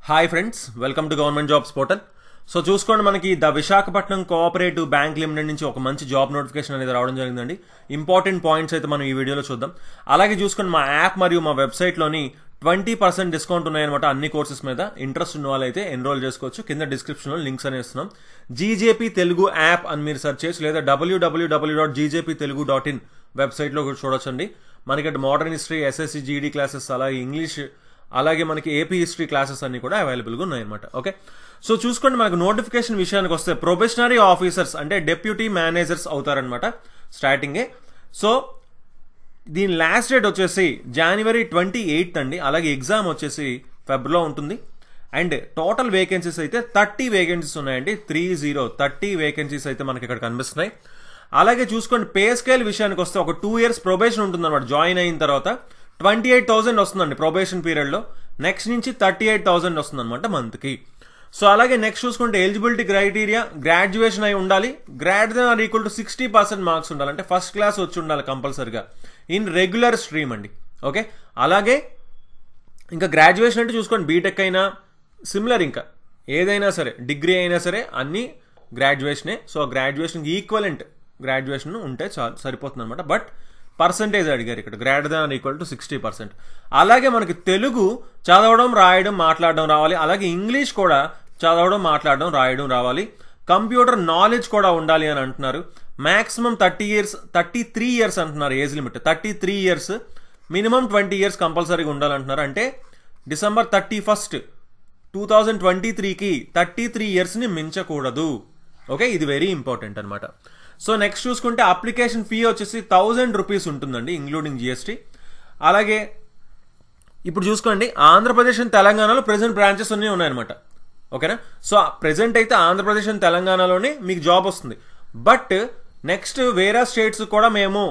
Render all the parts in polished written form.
Hi friends, welcome to government jobs portal. So చూసుకోండి, మనకి the Visakhapatnam cooperative bank limited నుంచి ఒక మంచి జాబ్ నోటిఫికేషన్ అనేది రావడం జరిగిందండి. ఇంపార్టెంట్ పాయింట్స్ అయితే మనం ఈ వీడియోలో చూద్దాం. అలాగే చూసుకోండి, మా యాప్ మరియు మా వెబ్సైట్లోని 20% డిస్కౌంట్ ఉన్నాయన్నమాట అన్ని కోర్సెస్ మీద. ఇంట్రెస్ట్ ఉన్న వాళ్ళైతే ఎన్రోల్ చేసుకోవచ్చు. కింద డిస్క్రిప్షన్లో లింక్స్ అనేవి ఇస్తున్నాం. జీజేపీ తెలుగు యాప్ అని మీరు సెర్చ్ చేసి లేదా www.ggptelugu.in వెబ్సైట్లో చూడొచ్చండి. మనకి మోడర్న్ హిస్టరీ, ఎస్ఎస్సి, జీడీ క్లాసెస్, అలాగే ఇంగ్లీష్, అలాగే మనకి ఏపీ హిస్టరీ క్లాసెస్ అన్ని కూడా అవైలబుల్గా ఉన్నాయన్నమాట. ఓకే, సో చూసుకోండి, మనకు నోటిఫికేషన్ విషయానికి వస్తే ప్రొబేషనరీ ఆఫీసర్స్ అంటే డెప్యూటీ మేనేజర్స్ అవుతారనమాట స్టార్టింగే. సో దీని లాస్ట్ డేట్ వచ్చేసి January 28 అండి. అలాగే ఎగ్జామ్ వచ్చేసి ఫెబ్రవరిలో ఉంటుంది. అండ్ టోటల్ వేకెన్సీస్ అయితే 30 వేకెన్సీస్ ఉన్నాయండి. 30 వేకెన్సీస్ అయితే మనకి ఇక్కడ కనిపిస్తున్నాయి. అలాగే చూసుకోండి, పే స్కేల్ విషయానికి వస్తే ఒక 2 years ప్రొబేషన్ ఉంటుంది అనమాట. జాయిన్ అయిన తర్వాత 28,000 వస్తుందండి ప్రొబేషన్ పీరియడ్లో. నెక్స్ట్ నుంచి 38,000 వస్తుంది అనమాట మంత్కి. సో అలాగే నెక్స్ట్ చూసుకుంటే ఎలిజిబిలిటీ క్రైటీరియా గ్రాడ్యుయేషన్ అయి ఉండాలి. Graduation are equal to 60% marks ఉండాలి. అంటే ఫస్ట్ క్లాస్ వచ్చి ఉండాలి కంపల్సరిగా ఇన్ రెగ్యులర్ స్ట్రీమ్ అండి. ఓకే, అలాగే ఇంకా గ్రాడ్యుయేషన్ అంటే చూసుకోండి, బీటెక్ అయినా సిమిలర్, ఇంకా ఏదైనా సరే, డిగ్రీ అయినా సరే అన్ని గ్రాడ్యుయేషనే. సో గ్రాడ్యుయేషన్ ఈక్వలెంట్ గ్రాడ్యుయేషన్ ఉంటే చాలు, సరిపోతుంది అనమాట. బట్ పర్సంటేజ్ అడిగారు ఇక్కడ, గ్రేటర్ దాన్ ఈక్వల్ టు 60%. అలాగే మనకి తెలుగు చదవడం, రాయడం, మాట్లాడడం రావాలి. అలాగే ఇంగ్లీష్ కూడా చదవడం, మాట్లాడడం, రాయడం రావాలి. కంప్యూటర్ నాలెడ్జ్ కూడా ఉండాలి అని అంటున్నారు. మాక్సిమం 33 ఇయర్స్ అంటున్నారు age limit. 33 years, minimum 20 years కంపల్సరీగా ఉండాలంటున్నారు. అంటే December 31, 2023కి 33 ఇయర్స్ని మించకూడదు. ఓకే, ఇది వెరీ ఇంపార్టెంట్ అనమాట. సో నెక్స్ట్ చూసుకుంటే అప్లికేషన్ ఫీ వచ్చేసి 1000 రూపీస్ ఉంటుందండి, ఇంక్లూడింగ్ జిఎస్టీ. అలాగే ఇప్పుడు చూసుకోండి, ఆంధ్రప్రదేశ్ అండ్ తెలంగాణలో ప్రెసెంట్ బ్రాంచెస్ అన్నీ ఉన్నాయన్నమాట. ఓకేనా, సో ప్రెసెంట్ అయితే ఆంధ్రప్రదేశ్ అండ్ తెలంగాణలోనే మీకు జాబ్ వస్తుంది. బట్ నెక్స్ట్ వేరే స్టేట్స్ కూడా మేము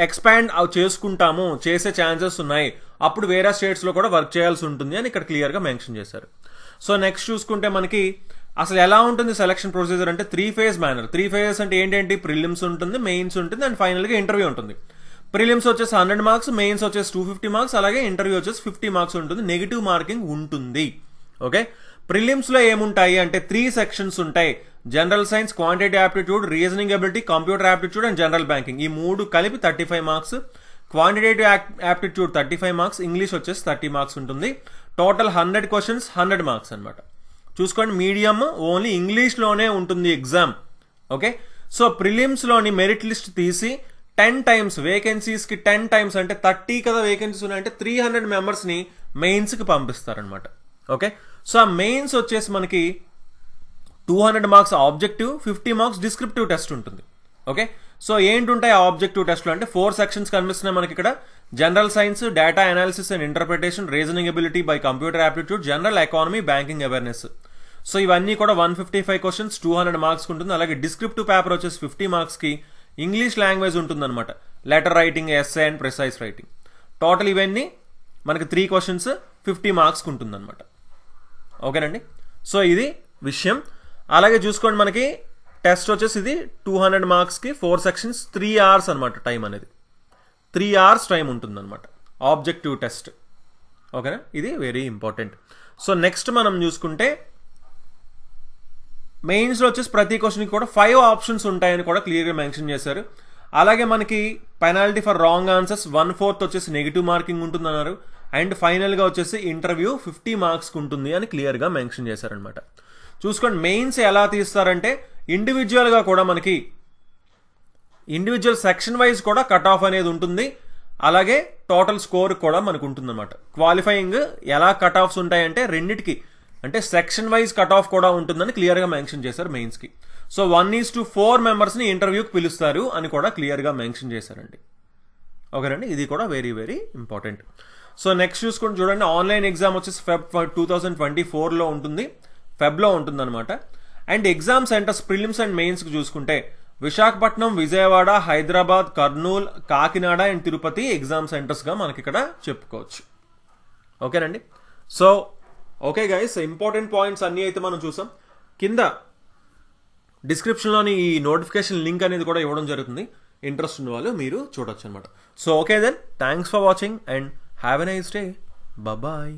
ఎక్స్పాండ్ చేసుకుంటాము, చేసే ఛాన్సెస్ ఉన్నాయి. అప్పుడు వేరే స్టేట్స్లో కూడా వర్క్ చేయాల్సి ఉంటుంది అని ఇక్కడ క్లియర్గా మెన్షన్ చేశారు. సో నెక్స్ట్ చూసుకుంటే మనకి అసలు ఎలా ఉంటుంది సెలక్షన్ ప్రొసీజర్ అంటే 3 phase మేనర్. 3 phases అంటే ఏంటంటే ప్రిలిమ్స్ ఉంటుంది, మెయిన్స్ ఉంటుంది, అండ్ ఫైనల్గా ఇంటర్వ్యూ ఉంటుంది. ప్రిలిమ్స్ వచ్చేసి 100 మార్క్స్, మెయిన్స్ వచ్చేసి 250 మార్క్స్, అలాగే ఇంటర్వ్యూ వచ్చేసి 50 మార్క్స్ ఉంటుంది. నెగిటివ్ మార్కింగ్ ఉంటుంది. ఓకే, ప్రిలిమ్స్లో ఏముంటాయి అంటే 3 sections ఉంటాయి. General science, quantity aptitude, reasoning ability, computer aptitude and general banking. ఈ 3 కలిపి 35 marks. Quantitative aptitude 35 marks, English వచ్చేసి 30 మార్క్స్ ఉంటుంది. టోటల్ 100 క్వశ్చన్స్, 100 మార్క్స్ అనమాట. చూసుకోండి, మీడియం ఓన్లీ ఇంగ్లీష్లోనే ఉంటుంది ఎగ్జామ్. ఓకే, సో ప్రిలిమ్స్లోని మెరిట్ లిస్ట్ తీసి 10 times వేకెన్సీస్కి 10 times అంటే 30 కదా వేకెన్సీస్ ఉన్నాయంటే 300 మెంబర్స్ని మెయిన్స్కి పంపిస్తారనమాట. ఓకే, సో ఆ మెయిన్స్ వచ్చేసి మనకి 200 marks objective, 50 marks descriptive test ఉంటుంది. ఓకే, సో ఏంటుంటాయి ఆ ఆబ్జెక్టివ్ టెస్ట్లో అంటే 4 sections కనిపిస్తున్నాయి మనకి ఇక్కడ. General science, data analysis and interpretation, reasoning ability by computer aptitude, general economy, banking awareness. So ఇవన్నీ కూడా 155 క్వశ్చన్స్, 200 మార్క్స్ ఉంటుంది. అలాగే డిస్క్రిప్టివ్ పేపర్ వచ్చేసి 50 మార్క్స్కి ఇంగ్లీష్ లాంగ్వేజ్ ఉంటుందన్నమాట. Letter writing, essay and precise writing. Total ఇవన్నీ మనకి 3 questions 50 మార్క్స్కి ఉంటుందన్నమాట. ఓకేనండి, సో ఇది విషయం. అలాగే చూసుకోండి, మనకి టెస్ట్ వచ్చేసి ఇది 200 మార్క్స్కి 4 sections, 3 hours అనమాట. టైం అనేది 3 hours టైం ఉంటుందన్నమాట ఆబ్జెక్టివ్ టెస్ట్. ఓకేనా, ఇది వెరీ ఇంపార్టెంట్. సో నెక్స్ట్ మనం చూసుకుంటే మెయిన్స్లో వచ్చేసి ప్రతి క్వశ్చన్కి కూడా 5 options ఉంటాయని కూడా క్లియర్గా మెన్షన్ చేశారు. అలాగే మనకి పెనాల్టీ ఫర్ రాంగ్ ఆన్సర్స్ 1/4 వచ్చేసి నెగిటివ్ మార్కింగ్ ఉంటుందన్నారు. అండ్ ఫైనల్గా వచ్చేసి ఇంటర్వ్యూ 50 మార్క్స్కి ఉంటుంది అని క్లియర్గా మెన్షన్ చేశారనమాట. చూసుకోండి, మెయిన్స్ ఎలా తీస్తారంటే ఇండివిజువల్గా కూడా మనకి ఇండివిజువల్ సెక్షన్ వైజ్ కూడా కట్ ఆఫ్ అనేది ఉంటుంది. అలాగే టోటల్ స్కోర్ కూడా మనకు ఉంటుందన్నమాట. క్వాలిఫైయింగ్ ఎలా కట్ ఆఫ్స్ ఉంటాయంటే రెండిటికి, అంటే సెక్షన్ వైజ్ కట్ ఆఫ్ కూడా ఉంటుందని క్లియర్గా మెన్షన్ చేశారు మెయిన్స్కి. సో 1:4 మెంబర్స్ని ఇంటర్వ్యూకి పిలుస్తారు అని కూడా క్లియర్గా మెన్షన్ చేశారండి. ఓకేనండి, ఇది కూడా very very important. So next చూసుకొని చూడండి, ఆన్లైన్ ఎగ్జామ్ వచ్చేసి Feb 2024లో ఉంటుంది, ఫెబ్లో ఉంటుందన్నమాట. And exam centres prelims and మెయిన్స్కి చూసుకుంటే విశాఖపట్నం, విజయవాడ, హైదరాబాద్, కర్నూలు, కాకినాడ అండ్ తిరుపతి ఎగ్జామ్ సెంటర్స్గా మనకి ఇక్కడ చెప్పుకోవచ్చు. ఓకేనండి, so okay guys, important points అన్నీ అయితే మనం చూసాం. కింద డిస్క్రిప్షన్లోని ఈ నోటిఫికేషన్ లింక్ అనేది కూడా ఇవ్వడం జరుగుతుంది. ఇంట్రెస్ట్ ఉన్న వాళ్ళు మీరు చూడొచ్చు అనమాట. So okay then, thanks for watching and have a nice day. Bye.